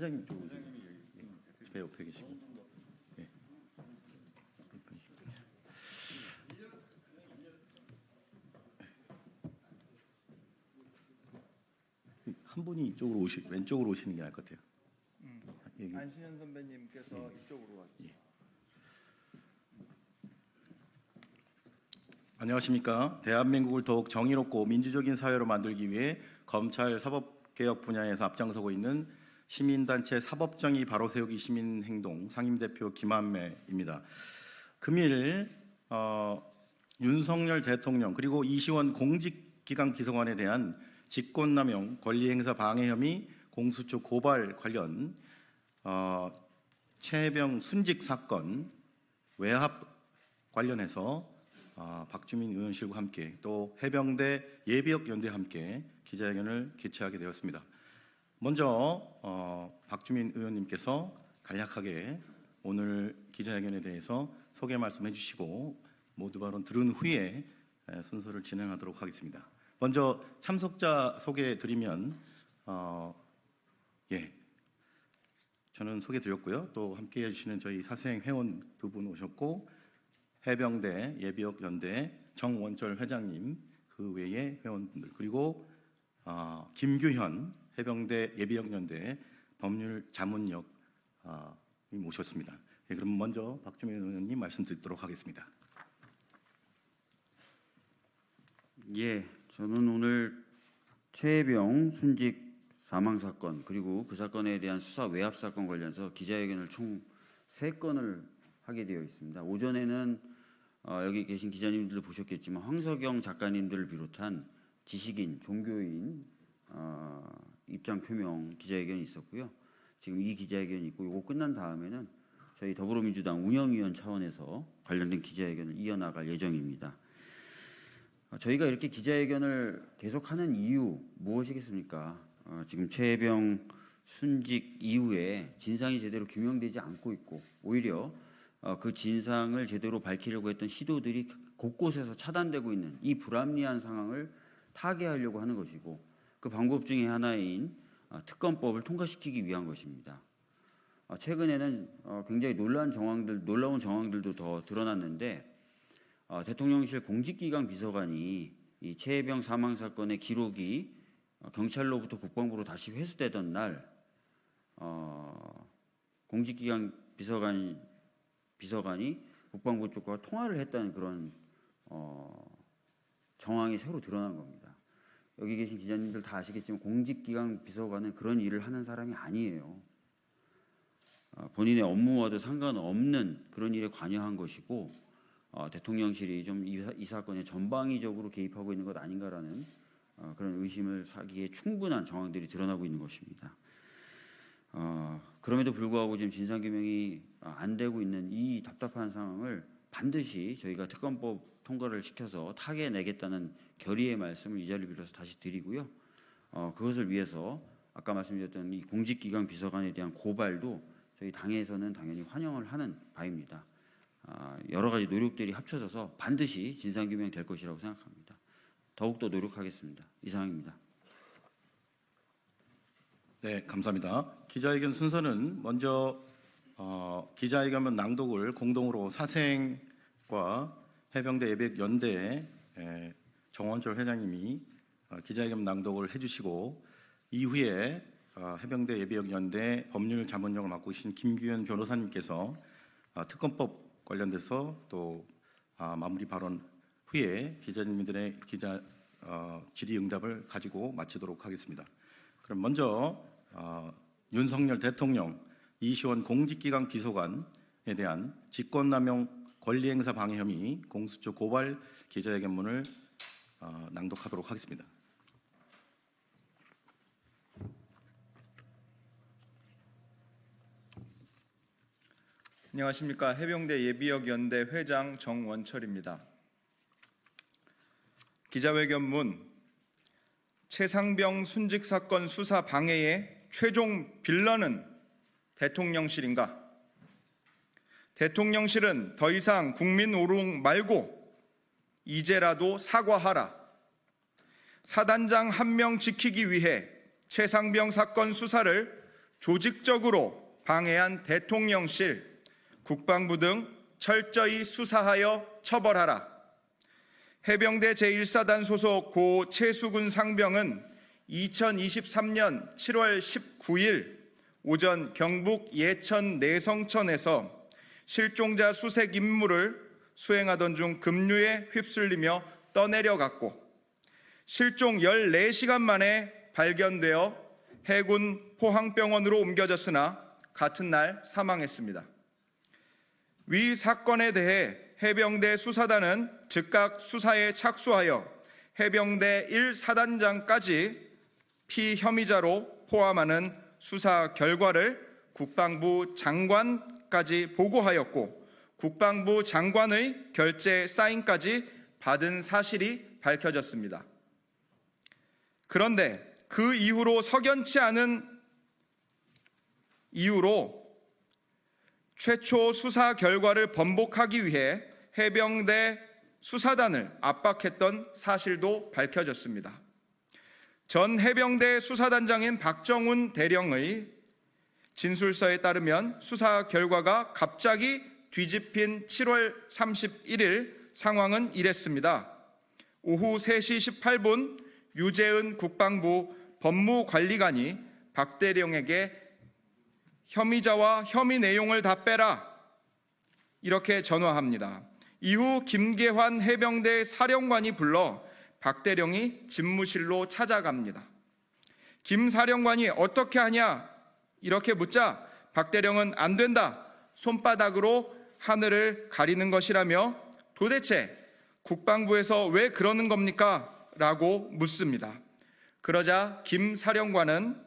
회장님 좀 배 옆에 계시고. 예. 한 분이 이쪽으로 왼쪽으로 오시는 게 나을 것 같아요. 안신현 선배님께서 이쪽으로 와주세요. 안녕하십니까. 대한민국을 더욱 정의롭고 민주적인 사회로 만들기 위해 검찰 사법개혁 분야에서 앞장서고 있는 시민단체 사법정의 바로세우기 시민행동 상임대표 김한매입니다. 금일 윤석열 대통령 그리고 이시원 공직기강 비서관에 대한 직권남용 권리행사 방해 혐의 공수처 고발 관련 최혜병 순직 사건 외압 관련해서 박주민 의원실과 함께 또 해병대 예비역 연대와 함께 기자회견을 개최하게 되었습니다. 먼저 박주민 의원님께서 간략하게 오늘 기자회견에 대해서 소개 말씀해 주시고 모두 발언 들은 후에 순서를 진행하도록 하겠습니다. 먼저 참석자 소개해 드리면 저는 소개 드렸고요. 또 함께 해주시는 저희 사생 회원 두 분 오셨고 해병대 예비역 연대 정원철 회장님 그 외에 회원분들 그리고 김규현 해병대 예비역 연대 법률 자문역이 모셨습니다. 그럼 먼저 박주민 의원님 말씀 듣도록 하겠습니다. 저는 오늘 최혜병 순직 사망 사건 그리고 그 사건에 대한 수사 외압 사건 관련해서 기자회견을 총 3건을 하게 되어 있습니다. 오전에는 여기 계신 기자님들도 보셨겠지만 황석영 작가님들을 비롯한 지식인, 종교인 입장 표명 기자회견이 있었고요. 지금 이 기자회견이 있고 이거 끝난 다음에는 저희 더불어민주당 운영위원 차원에서 관련된 기자회견을 이어나갈 예정입니다. 저희가 이렇게 기자회견을 계속하는 이유 무엇이겠습니까? 지금 최혜병 순직 이후에 진상이 제대로 규명되지 않고 있고 오히려 그 진상을 제대로 밝히려고 했던 시도들이 곳곳에서 차단되고 있는 이 불합리한 상황을 타개하려고 하는 것이고 그 방법 중에 하나인 특검법을 통과시키기 위한 것입니다. 최근에는 굉장히 놀라운 정황들도 더 드러났는데 대통령실 공직기강 비서관이 이 최혜병 사망 사건의 기록이 경찰로부터 국방부로 다시 회수되던 날 공직기강 비서관이 국방부 쪽과 통화를 했다는 그런 정황이 새로 드러난 겁니다. 여기 계신 기자님들 다 아시겠지만 공직기강 비서관은 그런 일을 하는 사람이 아니에요. 본인의 업무와도 상관없는 그런 일에 관여한 것이고 대통령실이 좀 이 사건에 전방위적으로 개입하고 있는 것 아닌가라는 그런 의심을 사기에 충분한 정황들이 드러나고 있는 것입니다. 그럼에도 불구하고 지금 진상규명이 안 되고 있는 이 답답한 상황을 반드시 저희가 특검법 통과를 시켜서 타개내겠다는 결의의 말씀을 이 자리를 빌어서 다시 드리고요. 그것을 위해서 아까 말씀드렸던 이 공직기강 비서관에 대한 고발도 저희 당에서는 당연히 환영을 하는 바입니다. 여러 가지 노력들이 합쳐져서 반드시 진상규명 될 것이라고 생각합니다. 더욱더 노력하겠습니다. 이상입니다. 네, 감사합니다. 기자회견 순서는 먼저 기자회견 낭독을 공동으로 사생과 해병대 예비역 연대 정원철 회장님이 기자회견 낭독을 해주시고 이후에 해병대 예비역 연대 법률 자문역을 맡고 계신 김규현 변호사님께서 특검법 관련돼서 또 마무리 발언 후에 기자님들의 질의응답을 가지고 마치도록 하겠습니다. 그럼 먼저 윤석열 대통령 이시원 공직기강 비서관에 대한 직권남용 권리행사 방해 혐의 공수처 고발 기자회견문을 낭독하도록 하겠습니다. 안녕하십니까. 해병대 예비역 연대 회장 정원철입니다. 기자회견문 최상병 순직 사건 수사 방해의 최종 빌런은 대통령실인가? 대통령실은 더 이상 국민 오롱 말고 이제라도 사과하라. 사단장 한 명 지키기 위해 최상병 사건 수사를 조직적으로 방해한 대통령실, 국방부 등 철저히 수사하여 처벌하라. 해병대 제1사단 소속 고 최수근 상병은 2023년 7월 19일 오전 경북 예천 내성천에서 실종자 수색 임무를 수행하던 중 급류에 휩쓸리며 떠내려갔고 실종 14시간 만에 발견되어 해군 포항병원으로 옮겨졌으나 같은 날 사망했습니다. 위 사건에 대해 해병대 수사단은 즉각 수사에 착수하여 해병대 1사단장까지 피혐의자로 포함하는 수사 결과를 국방부 장관까지 보고하였고 국방부 장관의 결재 사인까지 받은 사실이 밝혀졌습니다. 그런데 그 이후로 석연치 않은 이유로 최초 수사 결과를 번복하기 위해 해병대 수사단을 압박했던 사실도 밝혀졌습니다. 전 해병대 수사단장인 박정훈 대령의 진술서에 따르면 수사 결과가 갑자기 뒤집힌 7월 31일 상황은 이랬습니다. 오후 3시 18분 유재은 국방부 법무관리관이 박 대령에게 혐의자와 혐의 내용을 다 빼라 이렇게 전화합니다. 이후 김계환 해병대 사령관이 불러 박 대령이 집무실로 찾아갑니다. 김 사령관이 어떻게 하냐 이렇게 묻자 박 대령은 안 된다, 손바닥으로 하늘을 가리는 것이라며 도대체 국방부에서 왜 그러는 겁니까? 라고 묻습니다. 그러자 김 사령관은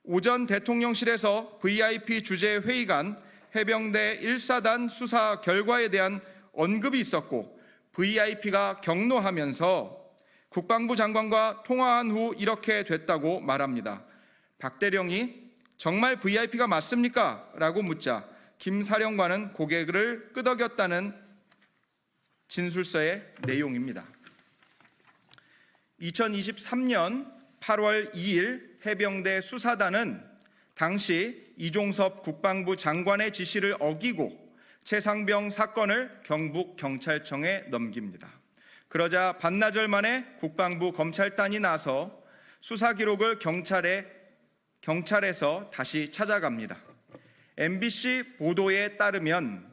오전 대통령실에서 VIP 주재 회의간 해병대 1사단 수사 결과에 대한 언급이 있었고 VIP가 격노하면서 국방부 장관과 통화한 후 이렇게 됐다고 말합니다. 박 대령이 정말 VIP가 맞습니까? 라고 묻자 김 사령관은 고개를 끄덕였다는 진술서의 내용입니다. 2023년 8월 2일 해병대 수사단은 당시 이종섭 국방부 장관의 지시를 어기고 최상병 사건을 경북경찰청에 넘깁니다. 그러자 반나절 만에 국방부 검찰단이 나서 수사 기록을 경찰에서 다시 찾아갑니다. MBC 보도에 따르면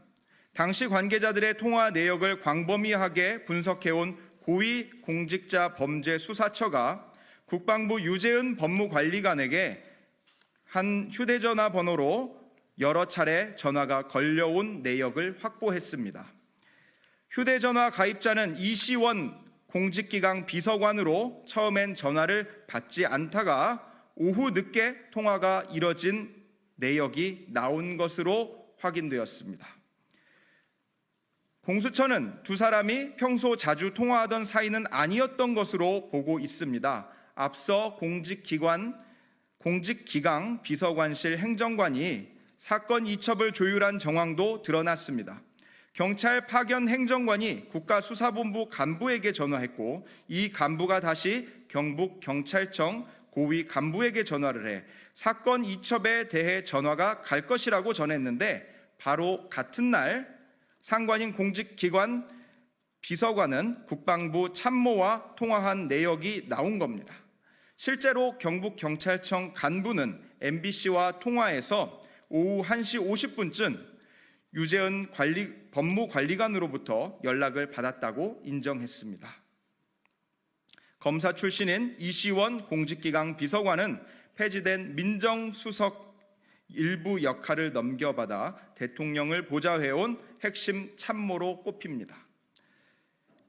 당시 관계자들의 통화 내역을 광범위하게 분석해온 고위공직자범죄수사처가 국방부 유재은 법무관리관에게 한 휴대전화 번호로 여러 차례 전화가 걸려온 내역을 확보했습니다. 휴대전화 가입자는 이시원 공직기강 비서관으로 처음엔 전화를 받지 않다가 오후 늦게 통화가 이뤄진 내역이 나온 것으로 확인되었습니다. 공수처는 두 사람이 평소 자주 통화하던 사이는 아니었던 것으로 보고 있습니다. 앞서 공직기강 비서관실 행정관이 사건 이첩을 조율한 정황도 드러났습니다. 경찰 파견 행정관이 국가수사본부 간부에게 전화했고 이 간부가 다시 경북경찰청 고위 간부에게 전화를 해 사건 이첩에 대해 전화가 갈 것이라고 전했는데 바로 같은 날 상관인 공직기관 비서관은 국방부 참모와 통화한 내역이 나온 겁니다. 실제로 경북경찰청 간부는 MBC와 통화해서 오후 1시 50분쯤 유재은 법무관리관으로부터 연락을 받았다고 인정했습니다. 검사 출신인 이시원 공직기강 비서관은 폐지된 민정수석 일부 역할을 넘겨받아 대통령을 보좌해온 핵심 참모로 꼽힙니다.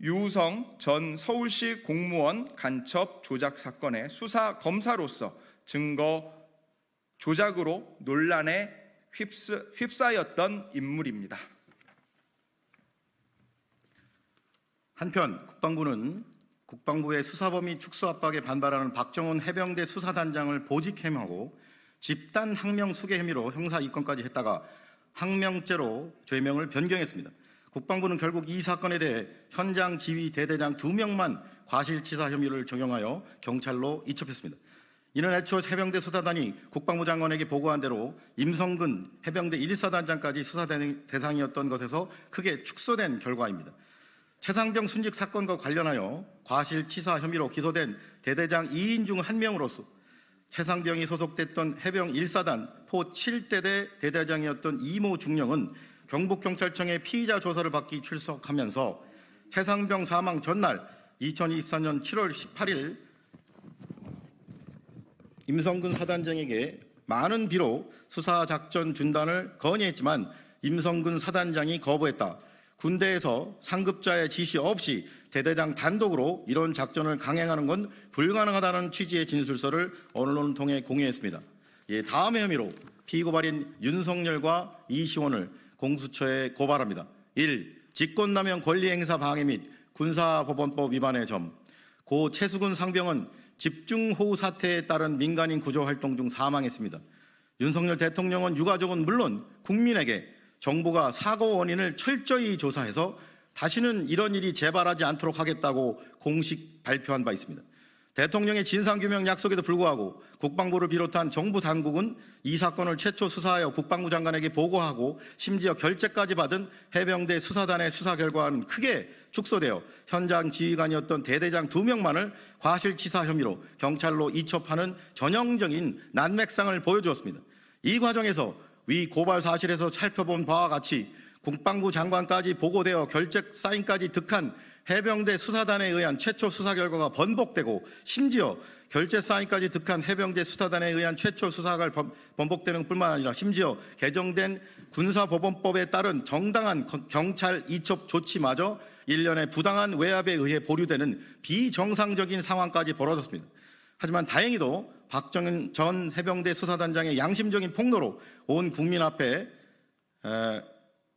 유우성 전 서울시 공무원 간첩 조작 사건의 수사 검사로서 증거 조작으로 논란에 휩싸였던 인물입니다. 한편 국방부는 국방부의 수사범위 축소 압박에 반발하는 박정훈 해병대 수사단장을 보직 해임하고 집단 항명 수괴 혐의로 형사 입건까지 했다가 항명죄로 죄명을 변경했습니다. 국방부는 결국 이 사건에 대해 현장 지휘 대대장 2명만 과실치사 혐의를 적용하여 경찰로 이첩했습니다. 이는 애초 해병대 수사단이 국방부 장관에게 보고한 대로 임성근 해병대 1사단장까지 수사 대상이었던 것에서 크게 축소된 결과입니다. 최상병 순직 사건과 관련하여 과실치사 혐의로 기소된 대대장 2인 중 1명으로서 최상병이 소속됐던 해병 1사단 포 7대대 대대장이었던 이모 중령은 경북경찰청의 피의자 조사를 받기 출석하면서 최상병 사망 전날 2024년 7월 18일 임성근 사단장에게 많은 비로 수사작전 중단을 건의했지만 임성근 사단장이 거부했다. 군대에서 상급자의 지시 없이 대대장 단독으로 이런 작전을 강행하는 건 불가능하다는 취지의 진술서를 언론을 통해 공유했습니다. 다음의 혐의로 피고발인 윤석열과 이시원을 공수처에 고발합니다. 1. 직권남용 권리행사 방해 및 군사법원법 위반의 점. 고 최수근 상병은 집중호우 사태에 따른 민간인 구조활동 중 사망했습니다. 윤석열 대통령은 유가족은 물론 국민에게 정부가 사고 원인을 철저히 조사해서 다시는 이런 일이 재발하지 않도록 하겠다고 공식 발표한 바 있습니다. 대통령의 진상규명 약속에도 불구하고 국방부를 비롯한 정부 당국은 이 사건을 최초 수사하여 국방부 장관에게 보고하고 심지어 결재까지 받은 해병대 수사단의 수사 결과는 크게 축소되어 현장 지휘관이었던 대대장 2명만을 과실치사 혐의로 경찰로 이첩하는 전형적인 난맥상을 보여주었습니다. 이 과정에서 위 고발 사실에서 살펴본 바와 같이 국방부 장관까지 보고되어 결재 사인까지 득한 해병대 수사단에 의한 최초 수사 결과가 번복되고 심지어 결재 사인까지 득한 해병대 수사단에 의한 최초 수사가 번복되는 뿐만 아니라 심지어 개정된 군사법원법에 따른 정당한 경찰 이첩 조치마저 일련의 부당한 외압에 의해 보류되는 비정상적인 상황까지 벌어졌습니다. 하지만 다행히도 박정은 전 해병대 수사단장의 양심적인 폭로로 온 국민 앞에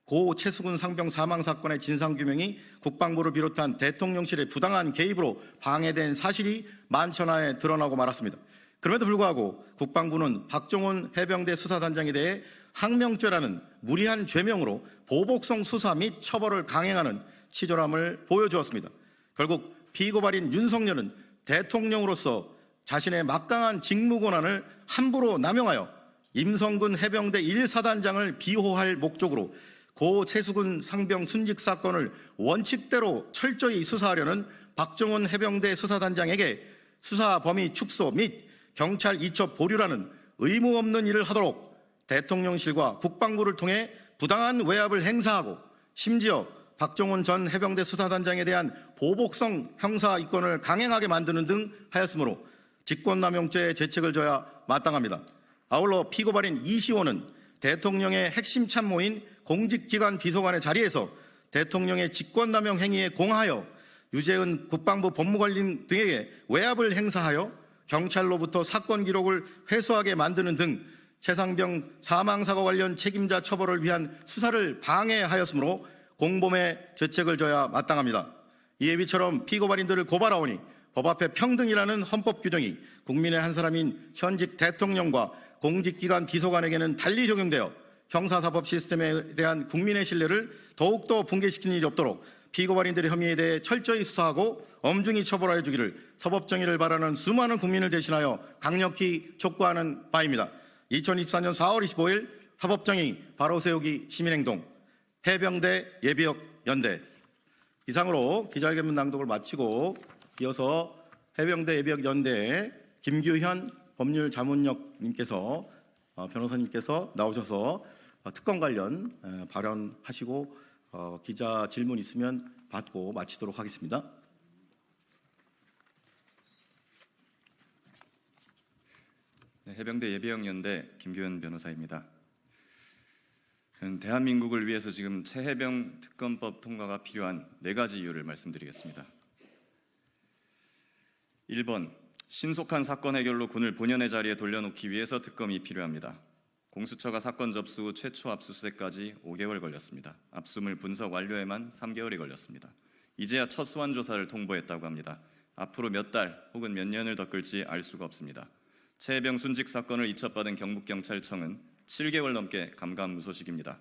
고 최수근 상병 사망 사건의 진상규명이 국방부를 비롯한 대통령실의 부당한 개입으로 방해된 사실이 만천하에 드러나고 말았습니다. 그럼에도 불구하고 국방부는 박정훈 해병대 수사단장에 대해 항명죄라는 무리한 죄명으로 보복성 수사 및 처벌을 강행하는 치졸함을 보여주었습니다. 결국 피고발인 윤석열은 대통령으로서 자신의 막강한 직무 권한을 함부로 남용하여 임성근 해병대 1사단장을 비호할 목적으로 고 최수근 상병 순직 사건을 원칙대로 철저히 수사하려는 박정훈 해병대 수사단장에게 수사 범위 축소 및 경찰 이첩 보류라는 의무 없는 일을 하도록 대통령실과 국방부를 통해 부당한 외압을 행사하고 심지어 박정훈 전 해병대 수사단장에 대한 보복성 형사 이권을 강행하게 만드는 등 하였으므로 직권남용죄의 죄책을 져야 마땅합니다. 아울러 피고발인 이시원은 대통령의 핵심 참모인 공직기관 비서관의 자리에서 대통령의 직권남용 행위에 공하여 유재은 국방부 법무관리 등에게 외압을 행사하여 경찰로부터 사건 기록을 회수하게 만드는 등 최상병 사망사고 관련 책임자 처벌을 위한 수사를 방해하였으므로 공범의 죄책을 져야 마땅합니다. 이에 비처럼 피고발인들을 고발하오니 법 앞에 평등이라는 헌법 규정이 국민의 한 사람인 현직 대통령과 공직기관 비서관에게는 달리 적용되어 형사사법 시스템에 대한 국민의 신뢰를 더욱더 붕괴시키는 일이 없도록 피고발인들의 혐의에 대해 철저히 수사하고 엄중히 처벌하여 주기를 사법정의를 바라는 수많은 국민을 대신하여 강력히 촉구하는 바입니다. 2024년 4월 25일 사법정의 바로 세우기 시민행동 해병대 예비역 연대. 이상으로 기자회견문 낭독을 마치고 이어서 해병대 예비역 연대 김규현 법률자문역님께서 변호사님께서 나오셔서 특검 관련 발언하시고 기자 질문 있으면 받고 마치도록 하겠습니다. 네, 해병대 예비역 연대 김규현 변호사입니다. 저는 대한민국을 위해서 지금 최해병 특검법 통과가 필요한 4가지 이유를 말씀드리겠습니다. 1번, 신속한 사건 해결로 군을 본연의 자리에 돌려놓기 위해서 특검이 필요합니다. 공수처가 사건 접수 후 최초 압수수색까지 5개월 걸렸습니다. 압수물 분석 완료에만 3개월이 걸렸습니다. 이제야 첫 소환 조사를 통보했다고 합니다. 앞으로 몇 달 혹은 몇 년을 더 끌지 알 수가 없습니다. 최해병 순직 사건을 이첩받은 경북경찰청은 7개월 넘게 감감무소식입니다.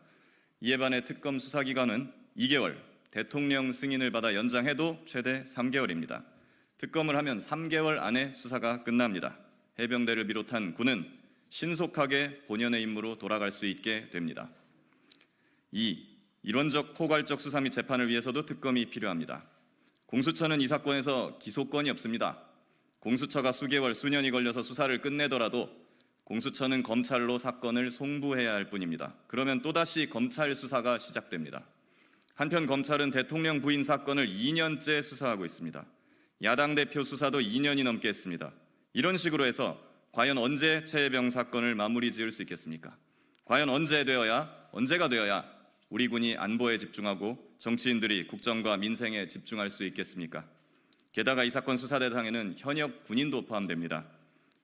이에 반해 특검 수사기간은 2개월, 대통령 승인을 받아 연장해도 최대 3개월입니다. 특검을 하면 3개월 안에 수사가 끝납니다. 해병대를 비롯한 군은 신속하게 본연의 임무로 돌아갈 수 있게 됩니다. 2. 이론적 포괄적 수사 및 재판을 위해서도 특검이 필요합니다. 공수처는 이 사건에서 기소권이 없습니다. 공수처가 수개월, 수년이 걸려서 수사를 끝내더라도 공수처는 검찰로 사건을 송부해야 할 뿐입니다. 그러면 또다시 검찰 수사가 시작됩니다. 한편 검찰은 대통령 부인 사건을 2년째 수사하고 있습니다. 야당 대표 수사도 2년이 넘게 했습니다. 이런 식으로 해서 과연 언제 최혜병 사건을 마무리 지을 수 있겠습니까? 과연 언제가 되어야 우리 군이 안보에 집중하고 정치인들이 국정과 민생에 집중할 수 있겠습니까? 게다가 이 사건 수사 대상에는 현역 군인도 포함됩니다.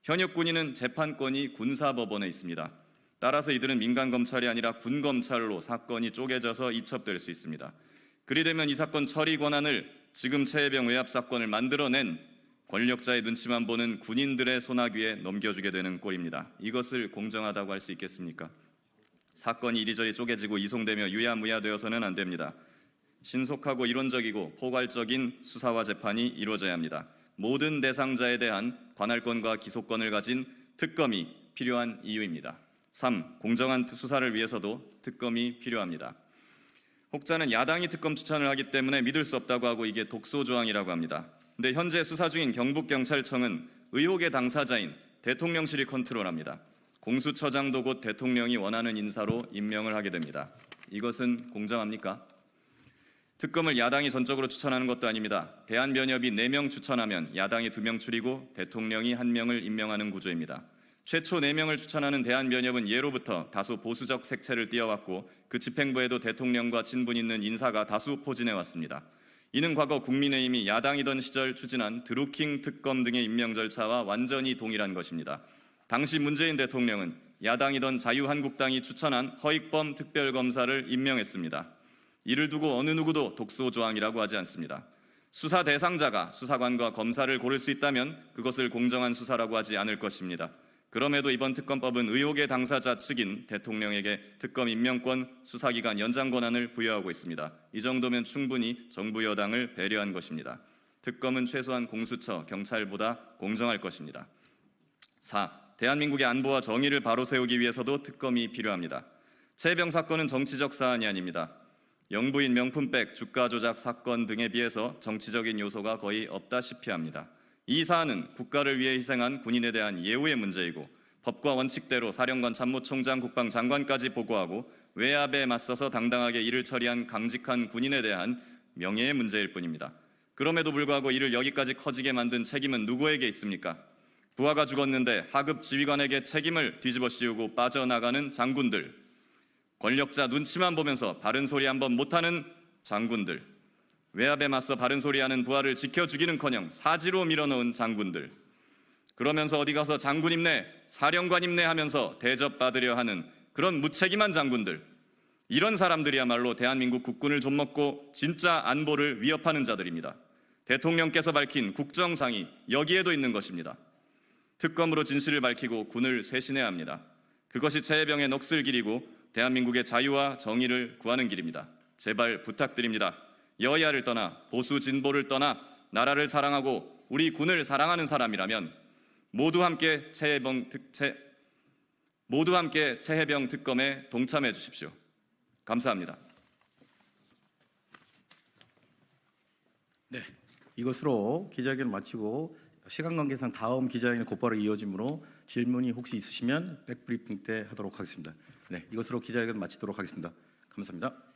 현역 군인은 재판권이 군사법원에 있습니다. 따라서 이들은 민간 검찰이 아니라 군 검찰로 사건이 쪼개져서 이첩될 수 있습니다. 그리 되면 이 사건 처리 권한을 지금 최혜병 외압 사건을 만들어낸 권력자의 눈치만 보는 군인들의 손아귀에 넘겨주게 되는 꼴입니다. 이것을 공정하다고 할 수 있겠습니까? 사건이 이리저리 쪼개지고 이송되며 유야무야되어서는 안 됩니다. 신속하고 이론적이고 포괄적인 수사와 재판이 이루어져야 합니다. 모든 대상자에 대한 관할권과 기소권을 가진 특검이 필요한 이유입니다. 3. 공정한 수사를 위해서도 특검이 필요합니다. 혹자는 야당이 특검 추천을 하기 때문에 믿을 수 없다고 하고 이게 독소조항이라고 합니다. 근데 현재 수사 중인 경북경찰청은 의혹의 당사자인 대통령실이 컨트롤합니다. 공수처장도 곧 대통령이 원하는 인사로 임명을 하게 됩니다. 이것은 공정합니까? 특검을 야당이 전적으로 추천하는 것도 아닙니다. 대한변협이 4명 추천하면 야당이 2명 추리고 대통령이 1명을 임명하는 구조입니다. 최초 4명을 추천하는 대한변협은 예로부터 다소 보수적 색채를 띄어왔고 그 집행부에도 대통령과 친분 있는 인사가 다수 포진해왔습니다. 이는 과거 국민의힘이 야당이던 시절 추진한 드루킹 특검 등의 임명 절차와 완전히 동일한 것입니다. 당시 문재인 대통령은 야당이던 자유한국당이 추천한 허익범 특별검사를 임명했습니다. 이를 두고 어느 누구도 독소조항이라고 하지 않습니다. 수사 대상자가 수사관과 검사를 고를 수 있다면 그것을 공정한 수사라고 하지 않을 것입니다. 그럼에도 이번 특검법은 의혹의 당사자 측인 대통령에게 특검 임명권, 수사기간 연장 권한을 부여하고 있습니다. 이 정도면 충분히 정부 여당을 배려한 것입니다. 특검은 최소한 공수처, 경찰보다 공정할 것입니다. 4. 대한민국의 안보와 정의를 바로 세우기 위해서도 특검이 필요합니다. 최혜병 사건은 정치적 사안이 아닙니다. 영부인 명품백, 주가 조작 사건 등에 비해서 정치적인 요소가 거의 없다시피 합니다. 이 사안은 국가를 위해 희생한 군인에 대한 예우의 문제이고 법과 원칙대로 사령관, 참모총장, 국방장관까지 보고하고 외압에 맞서서 당당하게 일을 처리한 강직한 군인에 대한 명예의 문제일 뿐입니다. 그럼에도 불구하고 이를 여기까지 커지게 만든 책임은 누구에게 있습니까? 부하가 죽었는데 하급 지휘관에게 책임을 뒤집어 씌우고 빠져나가는 장군들, 권력자 눈치만 보면서 바른 소리 한번 못하는 장군들, 외압에 맞서 바른 소리하는 부하를 지켜 주기는커녕 사지로 밀어넣은 장군들, 그러면서 어디 가서 장군 임내, 사령관 임내 하면서 대접받으려 하는 그런 무책임한 장군들, 이런 사람들이야말로 대한민국 국군을 좀먹고 진짜 안보를 위협하는 자들입니다. 대통령께서 밝힌 국정상이 여기에도 있는 것입니다. 특검으로 진실을 밝히고 군을 쇄신해야 합니다. 그것이 최혜병의 넋을 기리고 대한민국의 자유와 정의를 구하는 길입니다. 제발 부탁드립니다. 여야를 떠나 보수 진보를 떠나 나라를 사랑하고 우리 군을 사랑하는 사람이라면 모두 함께 최혜병 특검에 동참해 주십시오. 감사합니다. 네, 이것으로 기자회견을 마치고 시간 관계상 다음 기자회견이 곧바로 이어지므로 질문이 혹시 있으시면 백브리핑 때 하도록 하겠습니다. 네, 이것으로 기자회견 마치도록 하겠습니다. 감사합니다.